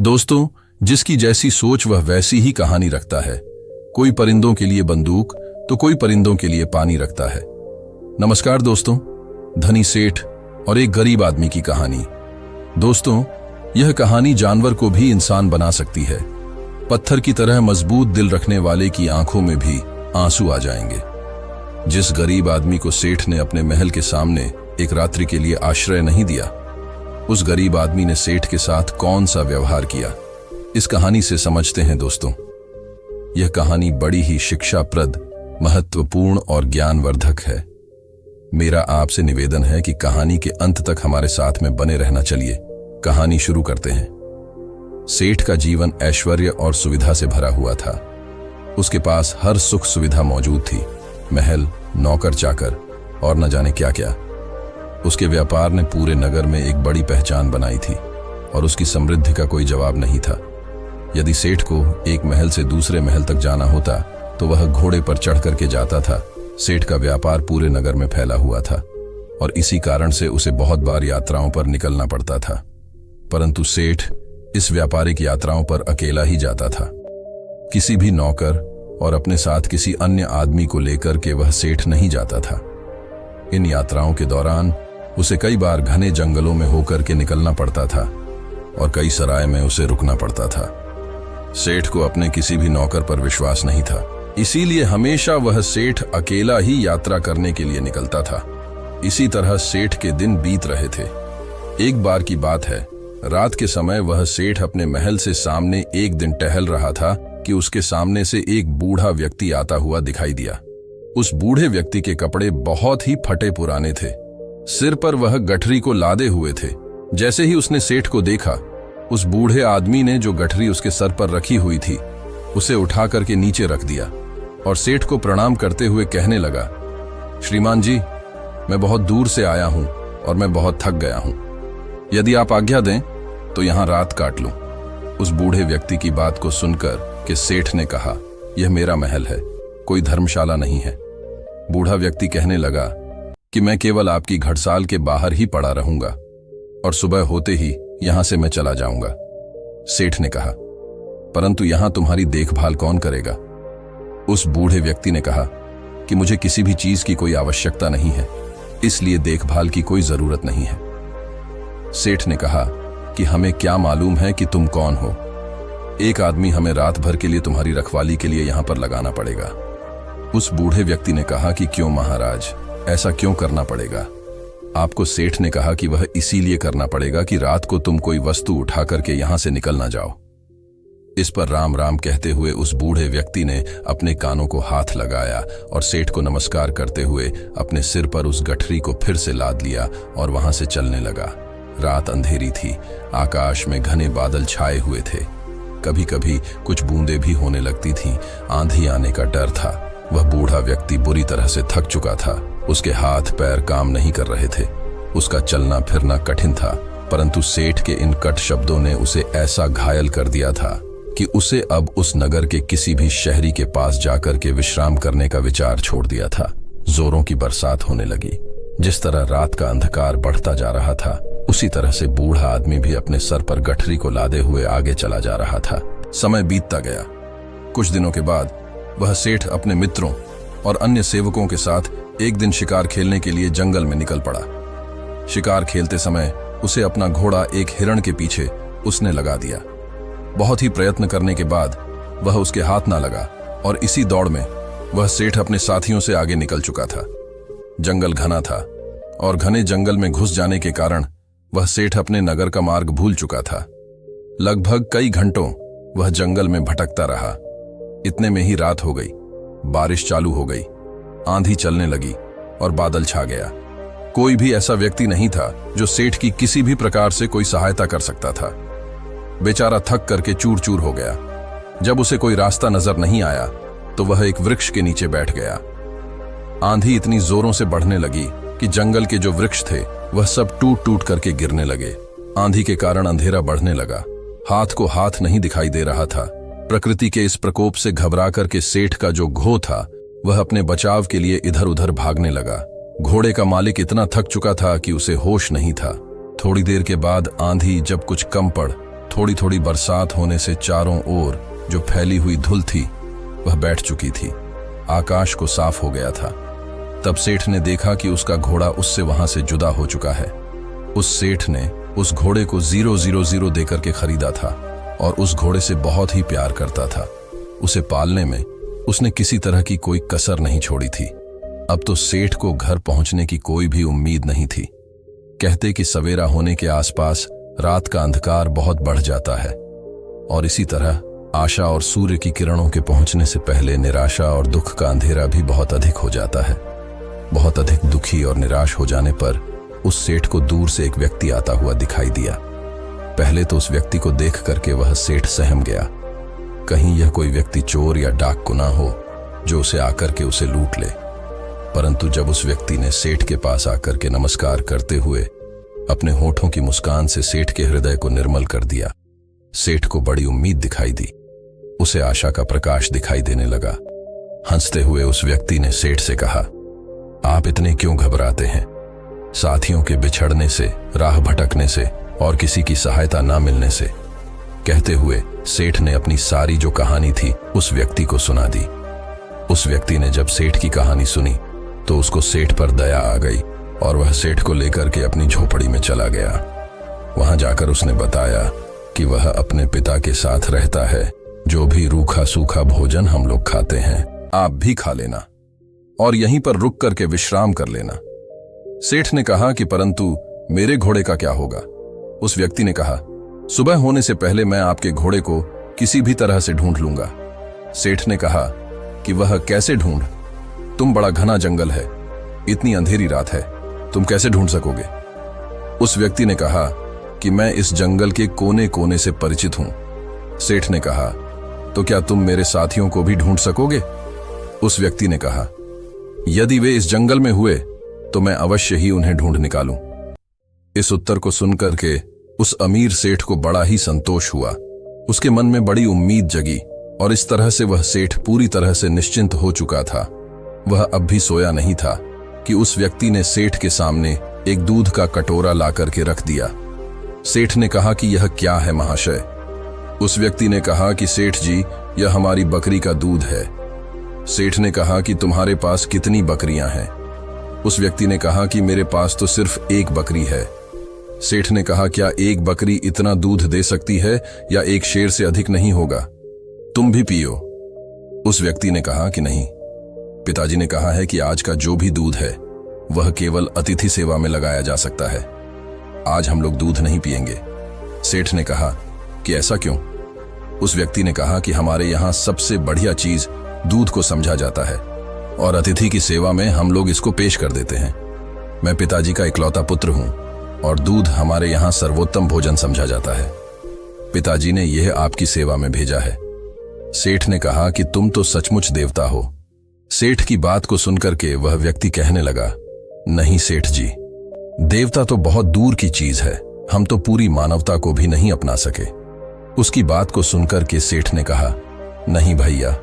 दोस्तों, जिसकी जैसी सोच वह वैसी ही कहानी रखता है। कोई परिंदों के लिए बंदूक तो कोई परिंदों के लिए पानी रखता है। नमस्कार दोस्तों, धनी सेठ और एक गरीब आदमी की कहानी। दोस्तों, यह कहानी जानवर को भी इंसान बना सकती है। पत्थर की तरह मजबूत दिल रखने वाले की आंखों में भी आंसू आ जाएंगे। जिस गरीब आदमी को सेठ ने अपने महल के सामने एक रात्रि के लिए आश्रय नहीं दिया, उस गरीब आदमी ने सेठ के साथ कौन सा व्यवहार किया, इस कहानी से समझते हैं दोस्तों। यह कहानी बड़ी ही शिक्षाप्रद, महत्वपूर्ण और ज्ञानवर्धक है। मेरा आपसे निवेदन है कि कहानी के अंत तक हमारे साथ में बने रहना। चलिए कहानी शुरू करते हैं। सेठ का जीवन ऐश्वर्य और सुविधा से भरा हुआ था। उसके पास हर सुख सुविधा मौजूद थी, महल, नौकर चाकर और न जाने क्या क्या। उसके व्यापार ने पूरे नगर में एक बड़ी पहचान बनाई थी और उसकी समृद्धि का कोई जवाब नहीं था। यदि सेठ को एक महल से दूसरे महल तक जाना होता तो वह घोड़े पर चढ़ करके जाता था। सेठ का व्यापार पूरे नगर में फैला हुआ था और इसी कारण से उसे बहुत बार यात्राओं पर निकलना पड़ता था। परंतु सेठ इस व्यापारिक यात्राओं पर अकेला ही जाता था। किसी भी नौकर और अपने साथ किसी अन्य आदमी को लेकर के वह सेठ नहीं जाता था। इन यात्राओं के दौरान उसे कई बार घने जंगलों में होकर के निकलना पड़ता था और कई सराय में उसे रुकना पड़ता था। सेठ को अपने किसी भी नौकर पर विश्वास नहीं था, इसीलिए हमेशा वह सेठ अकेला ही यात्रा करने के लिए निकलता था। इसी तरह सेठ के दिन बीत रहे थे। एक बार की बात है, रात के समय वह सेठ अपने महल से सामने एक दिन टहल रहा था कि उसके सामने से एक बूढ़ा व्यक्ति आता हुआ दिखाई दिया। उस बूढ़े व्यक्ति के कपड़े बहुत ही फटे पुराने थे। सिर पर वह गठरी को लादे हुए थे। जैसे ही उसने सेठ को देखा, उस बूढ़े आदमी ने जो गठरी उसके सर पर रखी हुई थी उसे उठा करके नीचे रख दिया और सेठ को प्रणाम करते हुए कहने लगा, श्रीमान जी, मैं बहुत दूर से आया हूं और मैं बहुत थक गया हूं। यदि आप आज्ञा दें तो यहां रात काट लूं। उस बूढ़े व्यक्ति की बात को सुनकर के सेठ ने कहा, यह मेरा महल है, कोई धर्मशाला नहीं है। बूढ़ा व्यक्ति कहने लगा कि मैं केवल आपकी घड़साल के बाहर ही पड़ा रहूंगा और सुबह होते ही यहां से मैं चला जाऊंगा। सेठ ने कहा, परंतु यहां तुम्हारी देखभाल कौन करेगा? उस बूढ़े व्यक्ति ने कहा कि मुझे किसी भी चीज की कोई आवश्यकता नहीं है, इसलिए देखभाल की कोई जरूरत नहीं है। सेठ ने कहा कि हमें क्या मालूम है कि तुम कौन हो। एक आदमी हमें रात भर के लिए तुम्हारी रखवाली के लिए यहां पर लगाना पड़ेगा। उस बूढ़े व्यक्ति ने कहा कि क्यों महाराज, ऐसा क्यों करना पड़ेगा? आपको सेठ ने कहा कि वह इसीलिए करना पड़ेगा कि रात को तुम कोई वस्तु उठा करके यहां से निकल ना जाओ। इस पर राम राम कहते हुए उस बूढ़े व्यक्ति ने अपने कानों को हाथ लगाया और सेठ को नमस्कार करते हुए अपने सिर पर उस गठरी को फिर से लाद लिया और वहां से चलने लगा। रात अंधेरी थी, आकाश में घने बादल छाए हुए थे। कभी कभी कुछ बूंदें भी होने लगती थीं। आंधी आने का डर था। वह बूढ़ा व्यक्ति बुरी तरह से थक चुका था। उसके हाथ पैर काम नहीं कर रहे थे। उसका चलना फिरना कठिन था, परंतु सेठ के इन कट शब्दों ने उसे ऐसा घायल कर दिया था कि उसे अब उस नगर के किसी भी शहरी के पास जाकर के विश्राम करने का विचार छोड़ दिया था। जोरों की बरसात होने लगी। जिस तरह रात का अंधकार बढ़ता जा रहा था, उसी तरह से बूढ़ा आदमी भी अपने सर पर गठरी को लादे हुए आगे चला जा रहा था। समय बीतता गया। कुछ दिनों के बाद वह सेठ अपने मित्रों और अन्य सेवकों के साथ एक दिन शिकार खेलने के लिए जंगल में निकल पड़ा। शिकार खेलते समय उसे अपना घोड़ा एक हिरण के पीछे उसने लगा दिया। बहुत ही प्रयत्न करने के बाद वह उसके हाथ ना लगा और इसी दौड़ में वह सेठ अपने साथियों से आगे निकल चुका था। जंगल घना था और घने जंगल में घुस जाने के कारण वह सेठ अपने नगर का मार्ग भूल चुका था। लगभग कई घंटों वह जंगल में भटकता रहा। इतने में ही रात हो गई। बारिश चालू हो गई, आंधी चलने लगी और बादल छा गया। कोई भी ऐसा व्यक्ति नहीं था जो सेठ की किसी भी प्रकार से कोई सहायता कर सकता था। बेचारा थक करके चूर चूर हो गया। जब उसे कोई रास्ता नजर नहीं आया तो वह एक वृक्ष के नीचे बैठ गया। आंधी इतनी जोरों से बढ़ने लगी कि जंगल के जो वृक्ष थे वह सब टूट टूट करके गिरने लगे। आंधी के कारण अंधेरा बढ़ने लगा। हाथ को हाथ नहीं दिखाई दे रहा था। प्रकृति के इस प्रकोप से घबरा करके सेठ का जो घोड़ा था वह अपने बचाव के लिए इधर उधर भागने लगा। घोड़े का मालिक इतना थक चुका था कि उसे होश नहीं था। थोड़ी देर के बाद आंधी जब कुछ कम पड़ थोड़ी थोड़ी बरसात होने से चारों ओर जो फैली हुई धुल थी वह बैठ चुकी थी। आकाश को साफ हो गया था। तब सेठ ने देखा कि उसका घोड़ा उससे वहां से जुदा हो चुका है। उस सेठ ने उस घोड़े को 000 देकर के खरीदा था और उस घोड़े से बहुत ही प्यार करता था। उसे पालने में उसने किसी तरह की कोई कसर नहीं छोड़ी थी। अब तो सेठ को घर पहुंचने की कोई भी उम्मीद नहीं थी। कहते कि सवेरा होने के आसपास रात का अंधकार बहुत बढ़ जाता है और इसी तरह आशा और सूर्य की किरणों के पहुंचने से पहले निराशा और दुख का अंधेरा भी बहुत अधिक हो जाता है। बहुत अधिक दुखी और निराश हो जाने पर उस सेठ को दूर से एक व्यक्ति आता हुआ दिखाई दिया। पहले तो उस व्यक्ति को देख करके वह सेठ सहम गया। कहीं यह कोई व्यक्ति चोर या डाकू ना हो जो उसे आकर के उसे लूट ले। परंतु जब उस व्यक्ति ने सेठ के पास आकर के नमस्कार करते हुए अपने होठों की मुस्कान से सेठ के हृदय को निर्मल कर दिया, सेठ को बड़ी उम्मीद दिखाई दी। उसे आशा का प्रकाश दिखाई देने लगा। हंसते हुए उस व्यक्ति ने सेठ से कहा, आप इतने क्यों घबराते हैं? साथियों के बिछड़ने से, राह भटकने से और किसी की सहायता ना मिलने से। कहते हुए सेठ ने अपनी सारी जो कहानी थी उस व्यक्ति को सुना दी। उस व्यक्ति ने जब सेठ की कहानी सुनी तो उसको सेठ पर दया आ गई और वह सेठ को लेकर के अपनी झोपड़ी में चला गया। वहां जाकर उसने बताया कि वह अपने पिता के साथ रहता है। जो भी रूखा सूखा भोजन हम लोग खाते हैं आप भी खा लेना और यहीं पर रुक करके विश्राम कर लेना। सेठ ने कहा कि परंतु मेरे घोड़े का क्या होगा? उस व्यक्ति ने कहा, सुबह होने से पहले मैं आपके घोड़े को किसी भी तरह से ढूंढ लूंगा। सेठ ने कहा कि वह कैसे ढूंढ? तुम बड़ा घना जंगल है, इतनी अंधेरी रात है, तुम कैसे ढूंढ सकोगे? उस व्यक्ति ने कहा कि मैं इस जंगल के कोने कोने से परिचित हूं। सेठ ने कहा, तो क्या तुम मेरे साथियों को भी ढूंढ सकोगे? उस व्यक्ति ने कहा, यदि वे इस जंगल में हुए तो मैं अवश्य ही उन्हें ढूंढ निकालूं। इस उत्तर को सुनकर के उस अमीर सेठ को बड़ा ही संतोष हुआ। उसके मन में बड़ी उम्मीद जगी और इस तरह से वह सेठ पूरी तरह से निश्चिंत हो चुका था। वह अब भी सोया नहीं था कि उस व्यक्ति ने सेठ के सामने एक दूध का कटोरा ला करके रख दिया। सेठ ने कहा कि यह क्या है महाशय? उस व्यक्ति ने कहा कि सेठ जी, यह हमारी बकरी का दूध है। सेठ ने कहा कि तुम्हारे पास कितनी बकरियां हैं? उस व्यक्ति ने कहा कि मेरे पास तो सिर्फ एक बकरी है। सेठ ने कहा, क्या एक बकरी इतना दूध दे सकती है या एक शेर से अधिक नहीं होगा? तुम भी पियो। उस व्यक्ति ने कहा कि नहीं, पिताजी ने कहा है कि आज का जो भी दूध है वह केवल अतिथि सेवा में लगाया जा सकता है। आज हम लोग दूध नहीं पिएंगे। सेठ ने कहा कि ऐसा क्यों? उस व्यक्ति ने कहा कि हमारे यहाँ सबसे बढ़िया चीज दूध को समझा जाता है और अतिथि की सेवा में हम लोग इसको पेश कर देते हैं। मैं पिताजी का इकलौता पुत्र हूं और दूध हमारे यहाँ सर्वोत्तम भोजन समझा जाता है। पिताजी ने यह आपकी सेवा में भेजा है। सेठ ने कहा कि तुम तो सचमुच देवता हो। सेठ की बात को सुनकर के वह व्यक्ति कहने लगा, नहीं सेठ जी, देवता तो बहुत दूर की चीज है, हम तो पूरी मानवता को भी नहीं अपना सके। उसकी बात को सुनकर के सेठ ने कहा, नहीं भैया,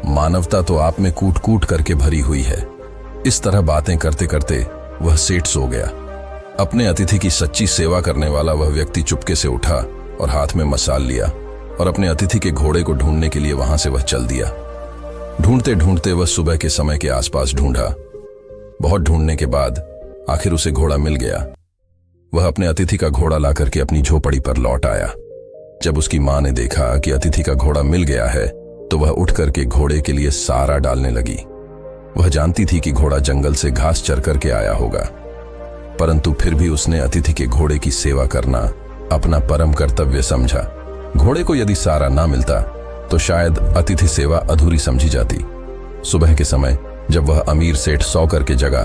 मानवता तो आप में कूट कूट करके भरी हुई है। इस तरह बातें करते करते वह सेठ सो गया। अपने अतिथि की सच्ची सेवा करने वाला वह व्यक्ति चुपके से उठा और हाथ में मसाल लिया और अपने अतिथि के घोड़े को ढूंढने के लिए वहां से वह चल दिया। ढूंढते ढूंढते वह सुबह के समय के आसपास ढूंढा। बहुत ढूंढने के बाद आखिर उसे घोड़ा मिल गया। वह अपने अतिथि का घोड़ा ला करके अपनी झोपड़ी पर लौट आया। जब उसकी मां ने देखा कि अतिथि का घोड़ा मिल गया है तो वह उठ करके घोड़े के लिए सारा डालने लगी। वह जानती थी कि घोड़ा जंगल से घास चर करके आया होगा, परंतु फिर भी उसने अतिथि के घोड़े की सेवा करना अपना परम कर्तव्य समझा। घोड़े को यदि सारा ना मिलता तो शायद अतिथि सेवा अधूरी समझी जाती। सुबह के समय जब वह अमीर सेठ सो करके जगा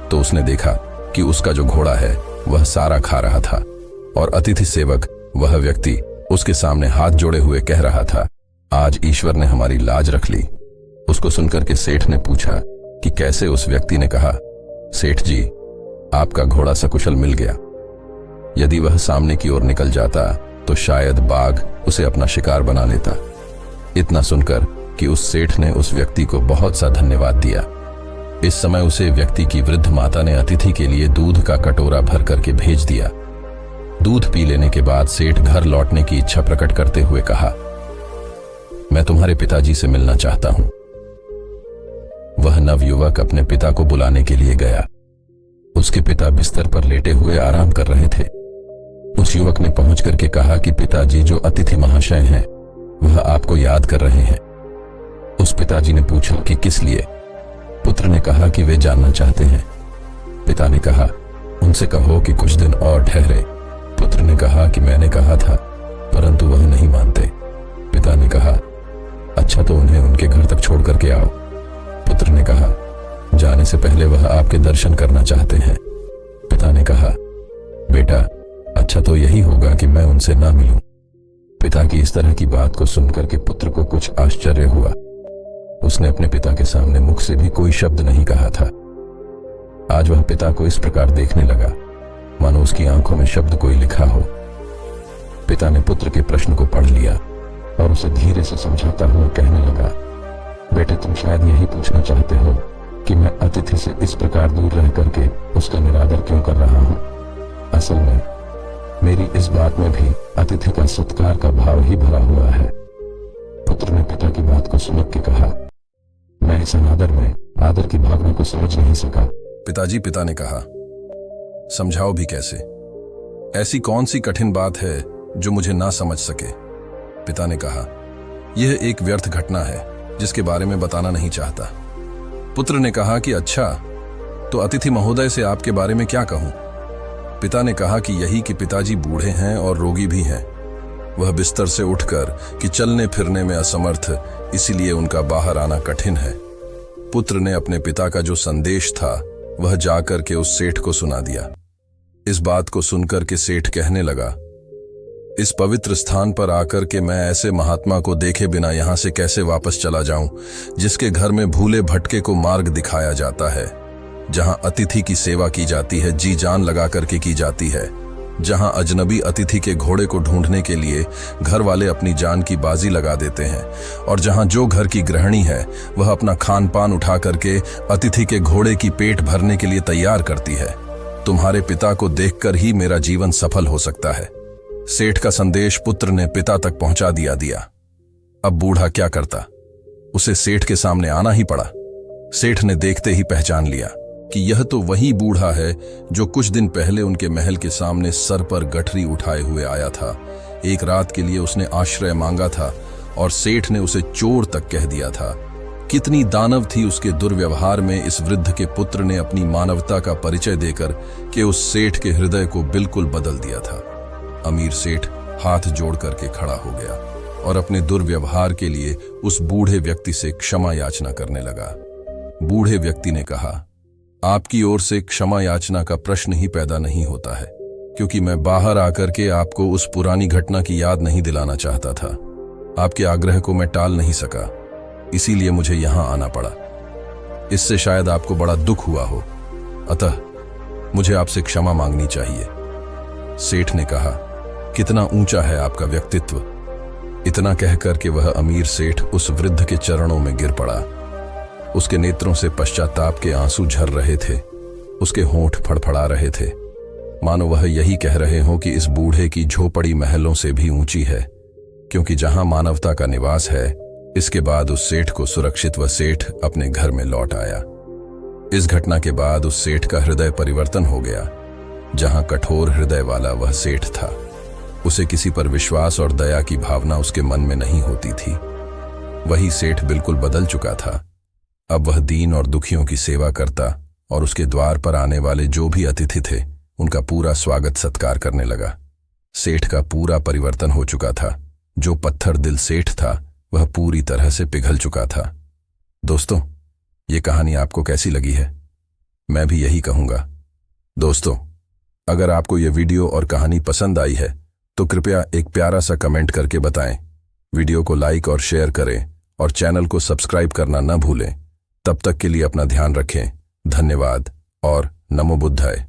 तो उसने देखा कि उसका जो घोड़ा है वह सारा खा रहा था और अतिथि सेवक वह व्यक्ति उसके सामने हाथ जोड़े हुए कह रहा था, आज ईश्वर ने हमारी लाज रख ली। उसको सुनकर के सेठ ने पूछा कि कैसे? उस व्यक्ति ने कहा, सेठ जी, आपका घोड़ा सकुशल मिल गया। यदि वह सामने की ओर निकल जाता तो शायद बाघ उसे अपना शिकार बना लेता। इतना सुनकर कि उस सेठ ने उस व्यक्ति को बहुत सा धन्यवाद दिया। इस समय उसे व्यक्ति की वृद्ध माता ने अतिथि के लिए दूध का कटोरा भर करके भेज दिया। दूध पी लेने के बाद सेठ घर लौटने की इच्छा प्रकट करते हुए कहा, मैं तुम्हारे पिताजी से मिलना चाहता हूं। वह नवयुवक अपने पिता को बुलाने के लिए गया। उसके पिता बिस्तर पर लेटे हुए आराम कर रहे थे। उस युवक ने पहुंच करके कहा कि पिताजी जो अतिथि महाशय हैं वह आपको याद कर रहे हैं। उस पिताजी ने पूछा कि किस लिए। पुत्र ने कहा कि वे जानना चाहते हैं। पिता ने कहा, उनसे कहो कि कुछ दिन और ठहरे। पुत्र ने कहा कि मैंने कहा था, परंतु वह नहीं मानते। पिता ने कहा, अच्छा तो उन्हें उनके घर तक छोड़ करके आओ। पुत्र ने कहा, जाने से पहले वह आपके दर्शन करना चाहते हैं। पिता ने कहा, बेटा अच्छा तो यही होगा कि मैं उनसे ना मिलूं। पिता की इस तरह की बात को सुनकर के पुत्र को कुछ आश्चर्य हुआ। उसने अपने पिता के सामने मुख से भी कोई शब्द नहीं कहा था। आज वह पिता को इस प्रकार देखने लगा मानो उसकी आंखों में शब्द कोई लिखा हो। पिता ने पुत्र के प्रश्न को पढ़ लिया और उसे धीरे से समझाता हुआ कहने लगा, बेटे तुम शायद यही पूछना चाहते हो कि मैं अतिथि से इस प्रकार दूर रह करके उसका निरादर क्यों कर रहा हूं। असल में मेरी इस बात में भी अतिथि का सत्कार का भाव ही भरा हुआ है। पुत्र ने पिता की बात को सुन के कहा, मैं इस अनादर में आदर की भावना को समझ नहीं सका। पिता ने कहा, समझाओ भी कैसे? ऐसी कौन सी कठिन बात है जो मुझे ना समझ सके? पिता ने कहा, यह एक व्यर्थ घटना है जिसके बारे में बताना नहीं चाहता। पुत्र ने कहा कि अच्छा तो अतिथि महोदय से आपके बारे में क्या कहूं? पिता ने कहा कि यही कि पिताजी बूढ़े हैं और रोगी भी हैं। वह बिस्तर से उठकर कि चलने फिरने में असमर्थ, इसीलिए उनका बाहर आना कठिन है। पुत्र ने अपने पिता का जो संदेश था वह जाकर के उस सेठ को सुना दिया। इस बात को सुनकर के सेठ कहने लगा, इस पवित्र स्थान पर आकर के मैं ऐसे महात्मा को देखे बिना यहां से कैसे वापस चला जाऊं जिसके घर में भूले भटके को मार्ग दिखाया जाता है, जहां अतिथि की सेवा की जाती है, जी जान लगा करके की जाती है, जहां अजनबी अतिथि के घोड़े को ढूंढने के लिए घर वाले अपनी जान की बाजी लगा देते हैं, और जहां जो घर की गृहिणी है वह अपना खान पान उठा करके अतिथि के घोड़े की पेट भरने के लिए तैयार करती है। तुम्हारे पिता को देखकर ही मेरा जीवन सफल हो सकता है। सेठ का संदेश पुत्र ने पिता तक पहुंचा दिया। अब बूढ़ा क्या करता, उसे सेठ के सामने आना ही पड़ा। सेठ ने देखते ही पहचान लिया कि यह तो वही बूढ़ा है जो कुछ दिन पहले उनके महल के सामने सर पर गठरी उठाए हुए आया था। एक रात के लिए उसने आश्रय मांगा था और सेठ ने उसे चोर तक कह दिया था। कितनी दानव थी उसके दुर्व्यवहार में इस वृद्ध के पुत्र ने अपनी मानवता का परिचय देकर कि उस सेठ के हृदय को बिल्कुल बदल दिया था। अमीर सेठ हाथ जोड़ करके खड़ा हो गया और अपने दुर्व्यवहार के लिए उस बूढ़े व्यक्ति से क्षमा याचना करने लगा। बूढ़े व्यक्ति ने कहा, आपकी ओर से क्षमा याचना का प्रश्न ही पैदा नहीं होता है, क्योंकि मैं बाहर आकर के आपको उस पुरानी घटना की याद नहीं दिलाना चाहता था। आपके आग्रह को मैं टाल नहीं सका, इसीलिए मुझे यहां आना पड़ा। इससे शायद आपको बड़ा दुख हुआ हो, अतः मुझे आपसे क्षमा मांगनी चाहिए। सेठ ने कहा, कितना ऊंचा है आपका व्यक्तित्व। इतना कहकर के वह अमीर सेठ उस वृद्ध के चरणों में गिर पड़ा। उसके नेत्रों से पश्चाताप के आंसू झर रहे थे, उसके होंठ फड़फड़ा रहे थे, मानो वह यही कह रहे हों कि इस बूढ़े की झोपड़ी महलों से भी ऊंची है, क्योंकि जहां मानवता का निवास है। इसके बाद उस सेठ को सुरक्षित वह सेठ अपने घर में लौट आया। इस घटना के बाद उस सेठ का हृदय परिवर्तन हो गया। जहां कठोर हृदय वाला वह सेठ था, उसे किसी पर विश्वास और दया की भावना उसके मन में नहीं होती थी। वही सेठ बिल्कुल बदल चुका था। अब वह दीन और दुखियों की सेवा करता और उसके द्वार पर आने वाले जो भी अतिथि थे उनका पूरा स्वागत सत्कार करने लगा। सेठ का पूरा परिवर्तन हो चुका था। जो पत्थर दिल सेठ था वह पूरी तरह से पिघल चुका था। दोस्तों, ये कहानी आपको कैसी लगी है? मैं भी यही कहूंगा। दोस्तों, अगर आपको यह वीडियो और कहानी पसंद आई है तो कृपया एक प्यारा सा कमेंट करके बताएं। वीडियो को लाइक और शेयर करें और चैनल को सब्सक्राइब करना न भूलें। तब तक के लिए अपना ध्यान रखें। धन्यवाद और नमो बुद्धाय।